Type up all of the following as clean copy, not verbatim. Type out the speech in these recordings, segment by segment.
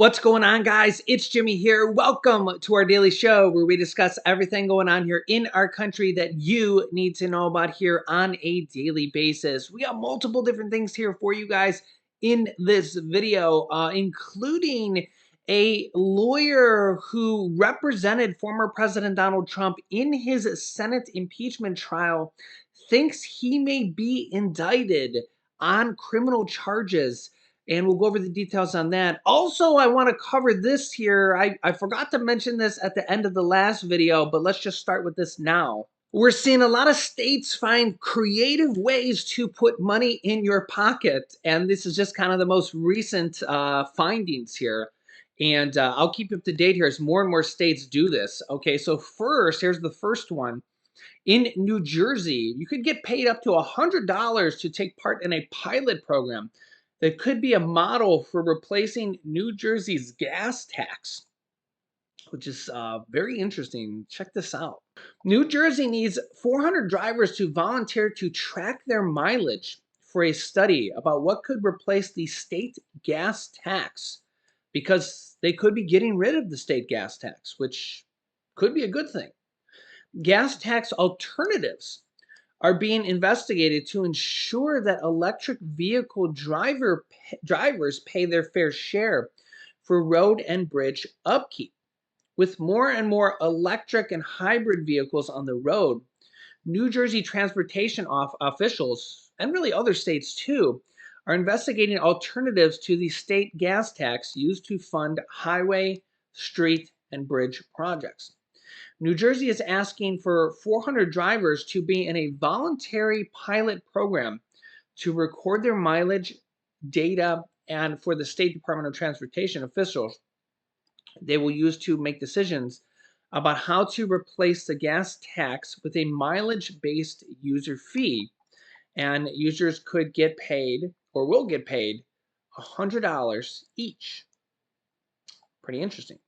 What's going on, guys? It's Jimmy here. Welcome to our daily show where we discuss everything going on here in our country that you need to know about here on a daily basis. We got multiple different things here for you guys in this video, including a lawyer who represented former President Donald Trump in his Senate impeachment trial thinks he may be indicted on criminal charges, and we'll go over the details on that. Also, I want to cover this here. I forgot to mention this at the end of the last video, but let's just start with this now. We're seeing a lot of states find creative ways to put money in your pocket, and this is just kind of the most recent findings here. And I'll keep you up to date here as more and more states do this. Okay, so first, here's the first one. In New Jersey, you could get paid up to $100 to take part in a pilot program that could be a model for replacing New Jersey's gas tax, which is very interesting. Check this out. New Jersey needs 400 drivers to volunteer to track their mileage for a study about what could replace the state gas tax, because they could be getting rid of the state gas tax, which could be a good thing. Gas tax alternatives are being investigated to ensure that electric vehicle drivers pay their fair share for road and bridge upkeep. With more and more electric and hybrid vehicles on the road, New Jersey transportation officials, and really other states too, are investigating alternatives to the state gas tax used to fund highway, street, and bridge projects. New Jersey is asking for 400 drivers to be in a voluntary pilot program to record their mileage data, and for the State Department of Transportation officials, they will use to make decisions about how to replace the gas tax with a mileage-based user fee. And users could get paid, or will get paid, $100 each. Pretty interesting.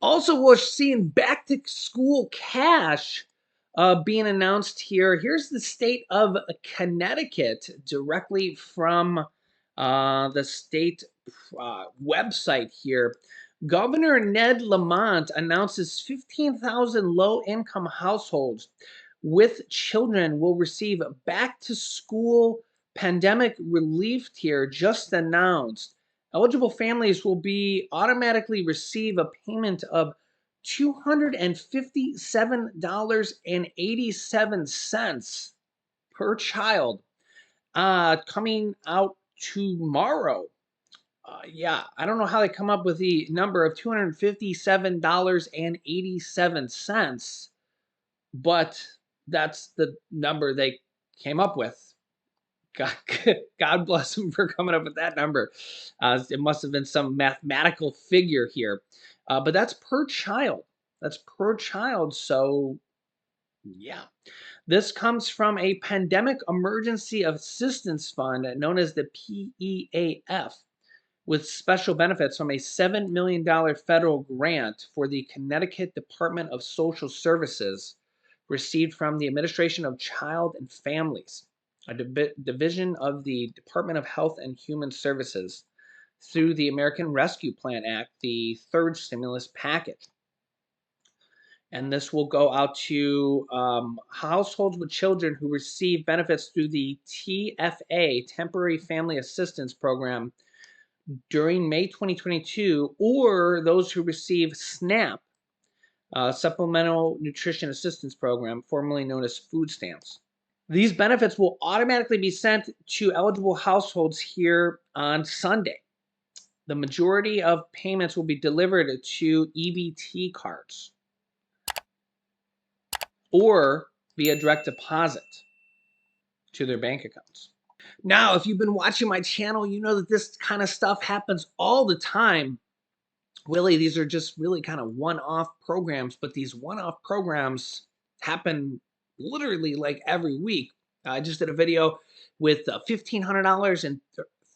Also, we're seeing back to school cash being announced here. Here's the state of Connecticut directly from the state website here. Governor Ned Lamont announces 15,000 low-income households with children will receive back to school pandemic relief tier just announced. Eligible families will be automatically receive a payment of $257.87 per child coming out tomorrow. Yeah, I don't know how they come up with the number of $257.87, but that's the number they came up with. God, God bless them for coming up with that number. It must have been some mathematical figure here. But that's per child. That's per child. So, yeah. This comes from a Pandemic Emergency Assistance Fund known as the PEAF, with special benefits from a $7 million federal grant for the Connecticut Department of Social Services received from the Administration of Child and Families, a division of the Department of Health and Human Services, through the American Rescue Plan Act, the third stimulus package. And this will go out to households with children who receive benefits through the TFA, Temporary Family Assistance Program, during May 2022, or those who receive SNAP, Supplemental Nutrition Assistance Program, formerly known as food stamps. These benefits will automatically be sent to eligible households here on Sunday. The majority of payments will be delivered to EBT cards or via direct deposit to their bank accounts. Now, if you've been watching my channel, you know that this kind of stuff happens all the time. Really, these are just really kind of one-off programs, but these one-off programs happen literally like every week. I just did a video with $1,500 and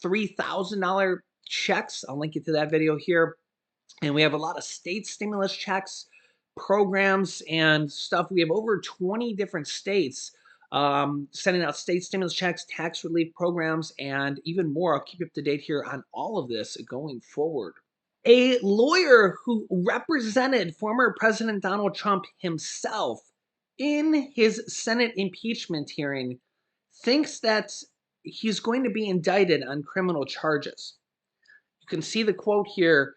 $3,000 checks. I'll link you to that video here. And we have a lot of state stimulus checks, programs, and stuff. We have over 20 different states sending out state stimulus checks, tax relief programs, and even more. I'll keep you up to date here on all of this going forward. A lawyer who represented former President Donald Trump himself in his Senate impeachment hearing thinks that he's going to be indicted on criminal charges. You can see the quote here.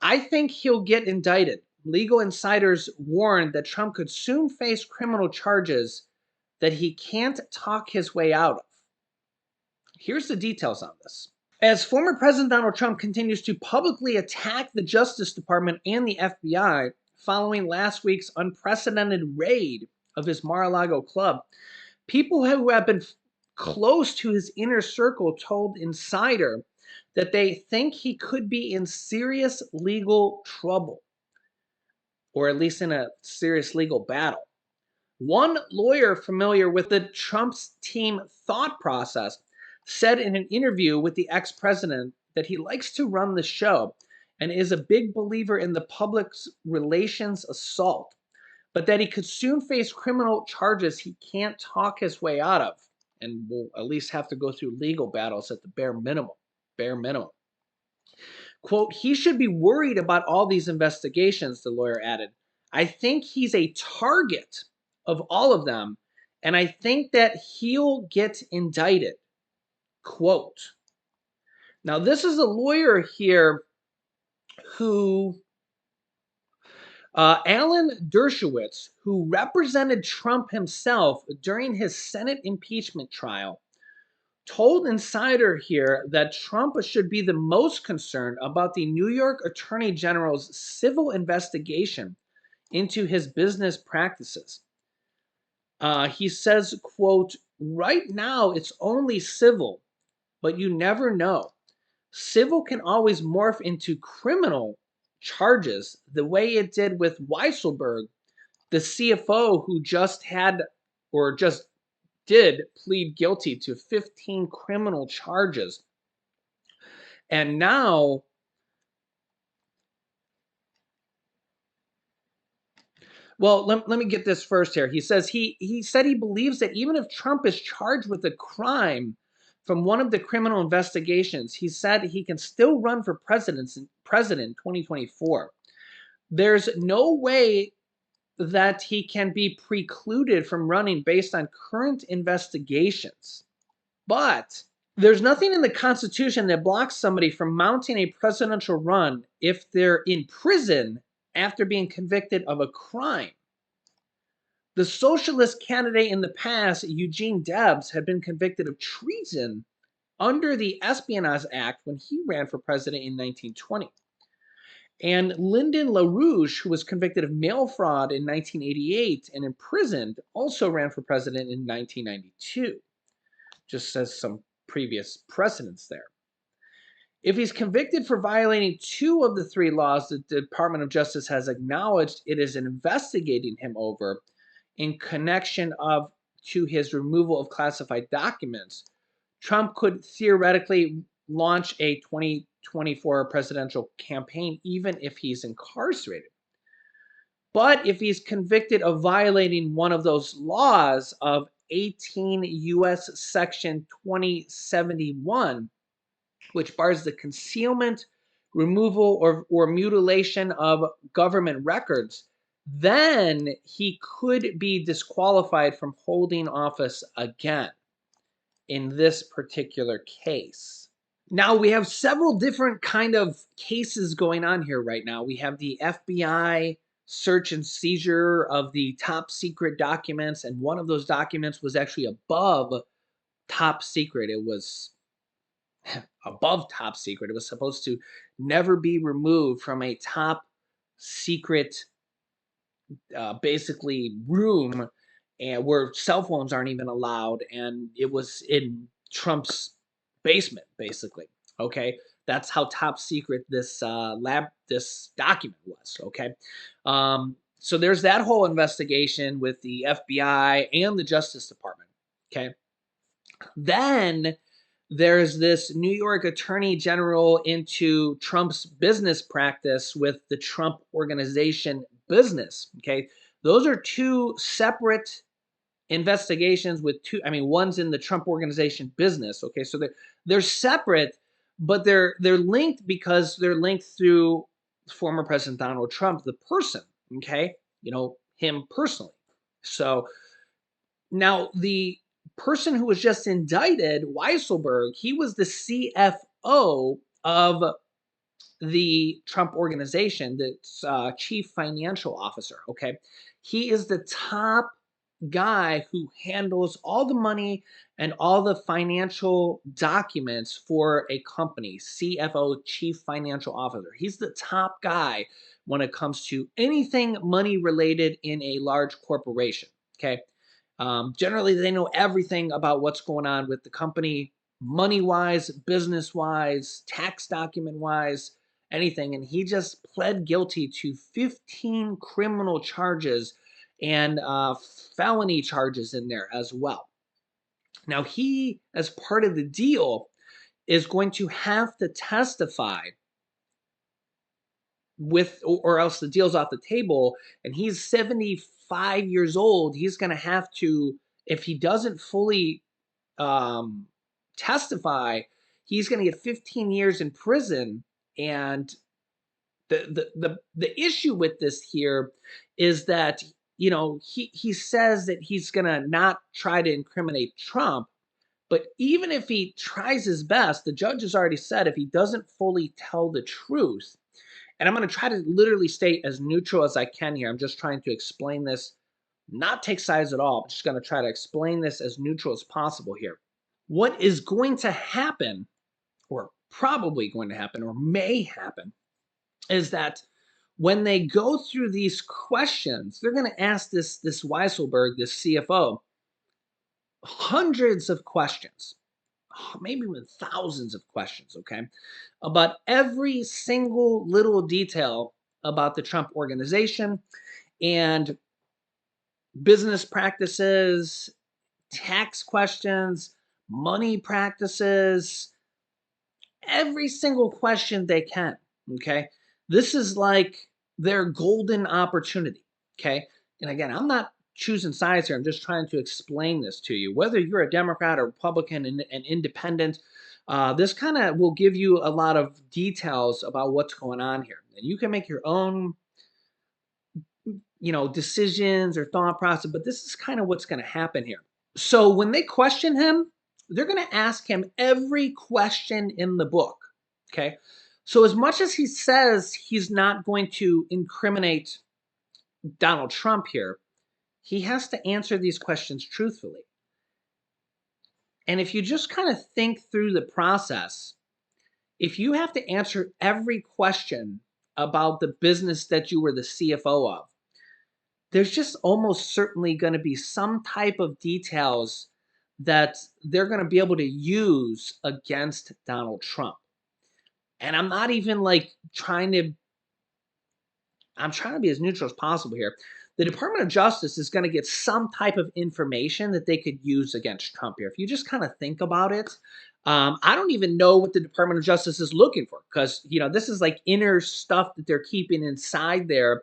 I think he'll get indicted. Legal insiders warned that Trump could soon face criminal charges that he can't talk his way out of. Here's the details on this. As former President Donald Trump continues to publicly attack the Justice Department and the FBI following last week's unprecedented raid of his Mar-a-Lago club, people who have been close to his inner circle told Insider that they think he could be in serious legal trouble, or at least in a serious legal battle. One lawyer familiar with the Trump's team thought process said in an interview with the ex-president that he likes to run the show and is a big believer in the public's relations assault, but that he could soon face criminal charges he can't talk his way out of and will at least have to go through legal battles at the bare minimum. Bare minimum. Quote, he should be worried about all these investigations, the lawyer added. I think he's a target of all of them, and I think that he'll get indicted. Quote. Now, this is a lawyer here who, Alan Dershowitz, who represented Trump himself during his Senate impeachment trial, told Insider here that Trump should be the most concerned about the New York Attorney General's civil investigation into his business practices. He says, quote, right now it's only civil, but you never know. Civil can always morph into criminal charges the way it did with Weisselberg, the CFO who just did plead guilty to 15 criminal charges. And now well, let me get this first here. He says he said he believes that even if Trump is charged with a crime from one of the criminal investigations, he said he can still run for president in 2024. There's no way that he can be precluded from running based on current investigations. But there's nothing in the Constitution that blocks somebody from mounting a presidential run if they're in prison after being convicted of a crime. The socialist candidate in the past, Eugene Debs, had been convicted of treason under the Espionage Act when he ran for president in 1920. And Lyndon LaRouche, who was convicted of mail fraud in 1988 and imprisoned, also ran for president in 1992. Just says some previous precedents there. If he's convicted for violating two of the three laws that the Department of Justice has acknowledged it is investigating him over in connection to his removal of classified documents, Trump could theoretically launch a 2024 presidential campaign even if he's incarcerated. But if he's convicted of violating one of those laws of 18 U.S. Section 2071, which bars the concealment, removal, or mutilation of government records, then he could be disqualified from holding office again in this particular case. Now, we have several different kind of cases going on here right now. We have the FBI search and seizure of the top secret documents, and one of those documents was actually above top secret. It was above top secret. It was supposed to never be removed from a top secret basically room and where cell phones aren't even allowed, and it was in Trump's basement, basically. Okay, that's how top secret this this document was. Okay, so there's that whole investigation with the FBI and the Justice Department. Okay, then there's this New York Attorney General into Trump's business practice with the Trump Organization business. Okay, those are two separate investigations with one's in the Trump Organization business. Okay, so they're separate, but they're linked because they're linked through former President Donald Trump, the person. Okay, him personally. So now the person who was just indicted, Weisselberg, he was the CFO of the Trump organization, the chief financial officer. Okay. He is the top guy who handles all the money and all the financial documents for a company, CFO, chief financial officer. He's the top guy when it comes to anything money related in a large corporation. Okay. Generally, they know everything about what's going on with the company, money wise, business wise, tax document wise, anything. And he just pled guilty to 15 criminal charges and felony charges in there as well. Now, he, as part of the deal, is going to have to testify with, or else the deal's off the table. And he's 75 years old. He's going to have to, if he doesn't fully testify, he's going to get 15 years in prison. And the issue with this here is that he says that he's going to not try to incriminate Trump, but even if he tries his best, the judge has already said if he doesn't fully tell the truth, and I'm going to try to literally stay as neutral as I can here. I'm just trying to explain this, not take sides at all. I'm just going to try to explain this as neutral as possible here. What is going to happen, or probably going to happen, or may happen, is that when they go through these questions, they're going to ask this Weisselberg, this CFO, hundreds of questions, maybe even thousands of questions, okay, about every single little detail about the Trump organization and business practices, tax questions, money practices, every single question they can. Okay. This is like their golden opportunity. Okay. And again, I'm not choosing sides here. I'm just trying to explain this to you. Whether you're a Democrat or Republican and independent, this kind of will give you a lot of details about what's going on here. And you can make your own, decisions or thought process, but this is kind of what's going to happen here. So when they question him, they're going to ask him every question in the book. Okay. So as much as he says he's not going to incriminate Donald Trump here, he has to answer these questions truthfully. And if you just kind of think through the process, if you have to answer every question about the business that you were the CFO of, there's just almost certainly going to be some type of details that they're going to be able to use against Donald Trump. And I'm not even I'm trying to be as neutral as possible here. The Department of Justice is going to get some type of information that they could use against Trump here. If you just kind of think about it, I don't even know what the Department of Justice is looking for, because this is like inner stuff that they're keeping inside there,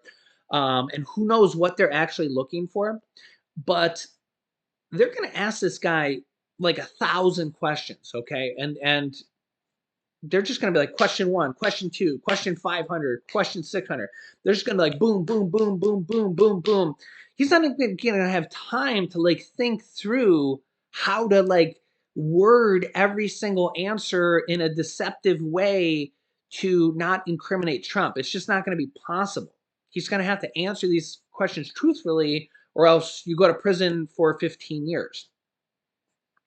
and who knows what they're actually looking for. But they're going to ask this guy like 1,000 questions, okay, and they're just going to be like question 1, question 2, question 500, question 600. They're just going to be like boom, boom, boom, boom, boom, boom, boom. He's not going to have time to think through how to word every single answer in a deceptive way to not incriminate Trump. It's just not going to be possible. He's going to have to answer these questions truthfully, or else you go to prison for 15 years.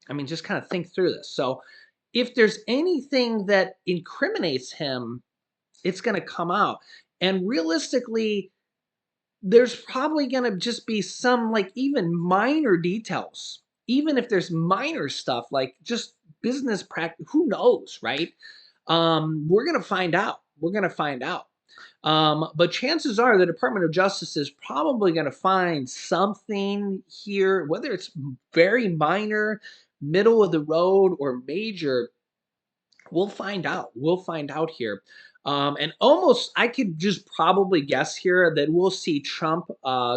I mean, just kind of think through this. So if there's anything that incriminates him, it's going to come out. And realistically, there's probably going to just be some even minor details. Even if there's minor stuff like just business practice, who knows, right? We're going to find out. We're going to find out. But chances are the Department of Justice is probably going to find something here, whether it's very minor, middle of the road, or major. We'll find out. We'll find out here. And almost, I could just probably guess here that we'll see Trump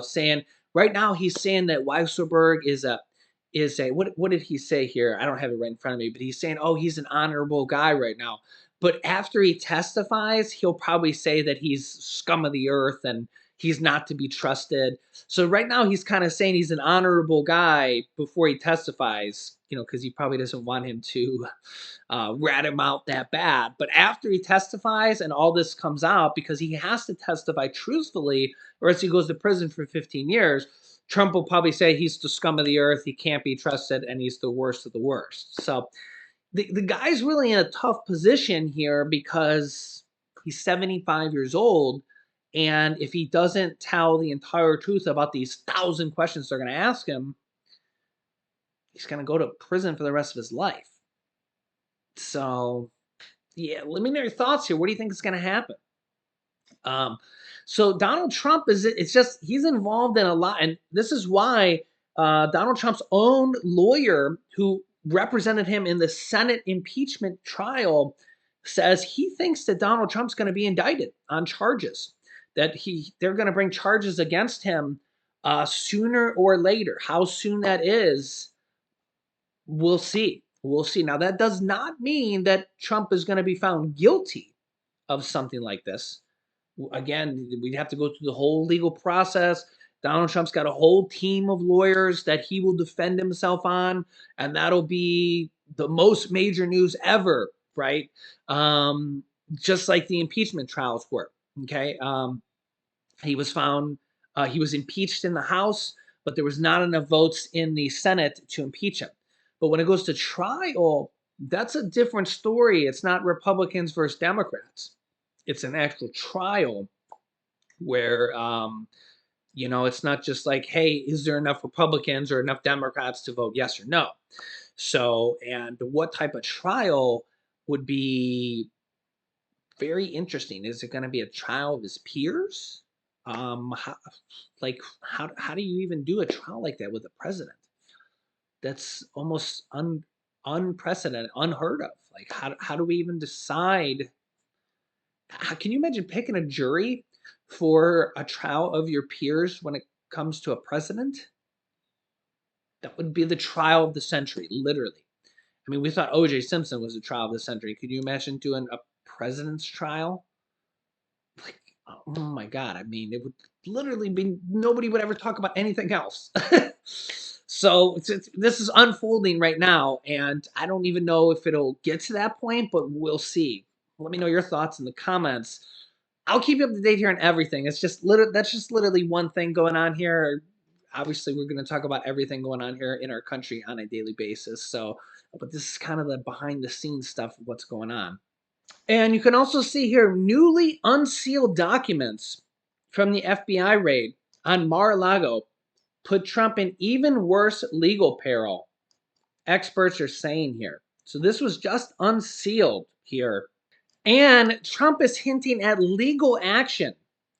saying, right now he's saying that Weisselberg is a is a what did he say here? I don't have it right in front of me, but he's saying, "Oh, he's an honorable guy right now." But after he testifies, he'll probably say that he's scum of the earth and he's not to be trusted. So right now he's kind of saying he's an honorable guy before he testifies, because he probably doesn't want him to rat him out that bad. But after he testifies and all this comes out, because he has to testify truthfully, or else he goes to prison for 15 years, Trump will probably say he's the scum of the earth, he can't be trusted, and he's the worst of the worst. So the guy's really in a tough position here because he's 75 years old. And if he doesn't tell the entire truth about these 1,000 questions they're going to ask him, he's going to go to prison for the rest of his life. So, yeah, let me know your thoughts here. What do you think is going to happen? So Donald Trump it's just, he's involved in a lot. And this is why Donald Trump's own lawyer who represented him in the Senate impeachment trial says he thinks that Donald Trump's going to be indicted on charges, that they're going to bring charges against him sooner or later. How soon that is, we'll see. We'll see. Now, that does not mean that Trump is going to be found guilty of something like this. Again, we'd have to go through the whole legal process. Donald Trump's got a whole team of lawyers that he will defend himself on, and that'll be the most major news ever, right? Just like the impeachment trials were. Okay, he was found, he was impeached in the House, but there was not enough votes in the Senate to impeach him. But when it goes to trial, that's a different story. It's not Republicans versus Democrats. It's an actual trial where, it's not just like, hey, is there enough Republicans or enough Democrats to vote yes or no? So, and what type of trial would be very interesting? Is it going to be a trial of his peers? How, how do you even do a trial like that with the president? That's almost unprecedented, unheard of. Like, how do we even decide? Can you imagine picking a jury for a trial of your peers when it comes to a president? That would be the trial of the century, literally. I mean, we thought O.J. Simpson was the trial of the century. Could you imagine doing a president's trial? Like, oh my God. I mean, it would literally be, nobody would ever talk about anything else. So this is unfolding right now, and I don't even know if it'll get to that point, but we'll see. Let me know your thoughts in the comments. I'll keep you up to date here on everything. It's just that's just literally one thing going on here. Obviously, we're going to talk about everything going on here in our country on a daily basis. So, but this is kind of the behind the scenes stuff of what's going on. And you can also see here newly unsealed documents from the FBI raid on Mar-a-Lago put Trump in even worse legal peril, experts are saying here. So this was just unsealed here. And Trump is hinting at legal action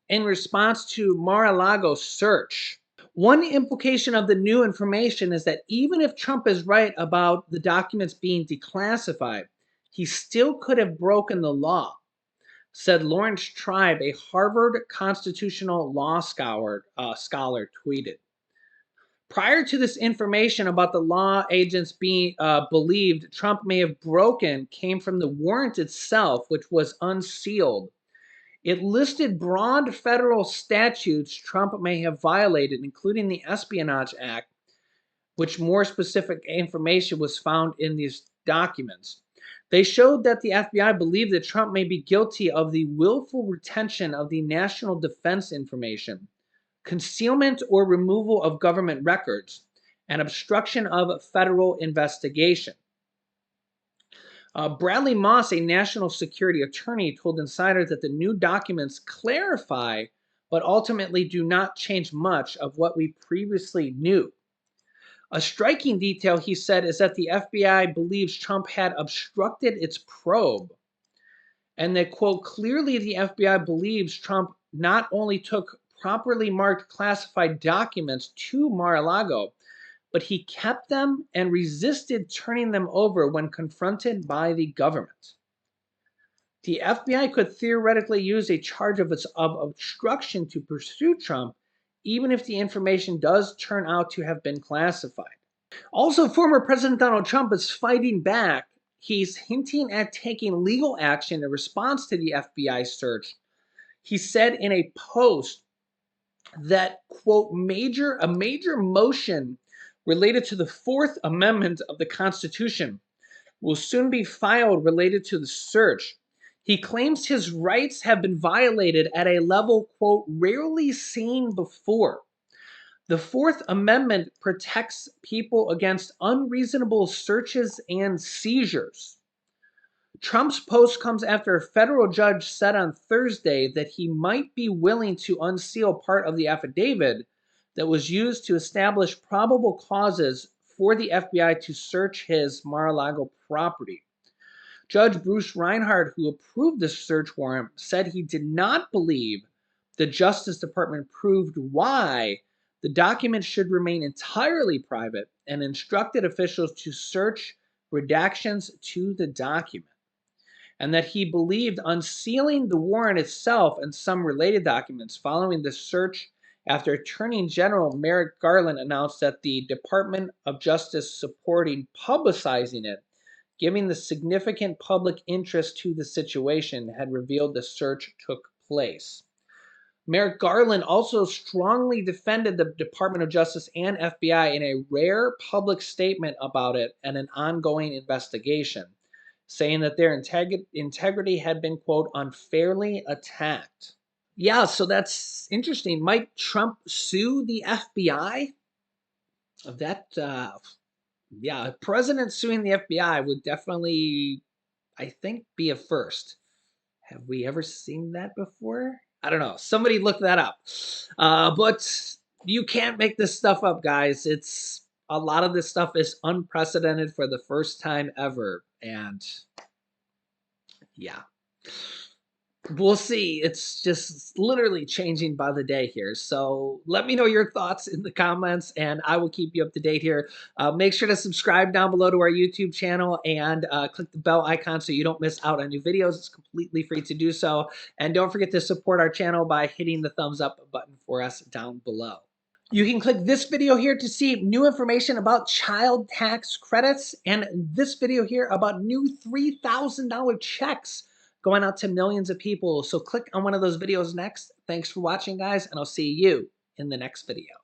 in response to Mar-a-Lago's search. One implication of the new information is that even if Trump is right about the documents being declassified, he still could have broken the law, said Lawrence Tribe, a Harvard constitutional law scholar tweeted. Prior to this information about the law agents being believed Trump may have broken came from the warrant itself, which was unsealed. It listed broad federal statutes Trump may have violated, including the Espionage Act, which more specific information was found in these documents. They showed that the FBI believed that Trump may be guilty of the willful retention of the national defense information, concealment or removal of government records, and obstruction of federal investigation. Bradley Moss, a national security attorney, told Insider that the new documents clarify but ultimately do not change much of what we previously knew. A striking detail, he said, is that the FBI believes Trump had obstructed its probe, and that, quote, clearly the FBI believes Trump not only took properly marked classified documents to Mar-a-Lago, but he kept them and resisted turning them over when confronted by the government. The FBI could theoretically use a charge of obstruction to pursue Trump, even if the information does turn out to have been classified. Also, former President Donald Trump is fighting back. He's hinting at taking legal action in response to the FBI search. He said in a post that, quote, a major motion related to the Fourth Amendment of the Constitution will soon be filed related to the search. He claims his rights have been violated at a level, quote, rarely seen before. The Fourth Amendment protects people against unreasonable searches and seizures. Trump's post comes after a federal judge said on Thursday that he might be willing to unseal part of the affidavit that was used to establish probable causes for the FBI to search his Mar-a-Lago property. Judge Bruce Reinhardt, who approved the search warrant, said he did not believe the Justice Department proved why the document should remain entirely private and instructed officials to search redactions to the document, and that he believed unsealing the warrant itself and some related documents following the search after Attorney General Merrick Garland announced that the Department of Justice supporting publicizing it, giving the significant public interest to the situation, had revealed the search took place. Merrick Garland also strongly defended the Department of Justice and FBI in a rare public statement about it and an ongoing investigation, saying that their integrity had been, quote, unfairly attacked. Yeah, so that's interesting. Might Trump sue the FBI? That, yeah, a president suing the FBI would definitely, I think, be a first. Have we ever seen that before? I don't know. Somebody look that up. But you can't make this stuff up, guys. It's a lot of this stuff is unprecedented for the first time ever. And yeah, we'll see. It's just literally changing by the day here. So let me know your thoughts in the comments and I will keep you up to date here. Make sure to subscribe down below to our YouTube channel and click the bell icon so you don't miss out on new videos. It's completely free to do so. And don't forget to support our channel by hitting the thumbs up button for us down below. You can click this video here to see new information about child tax credits and this video here about new $3,000 checks going out to millions of people. So click on one of those videos next. Thanks for watching, guys, and I'll see you in the next video.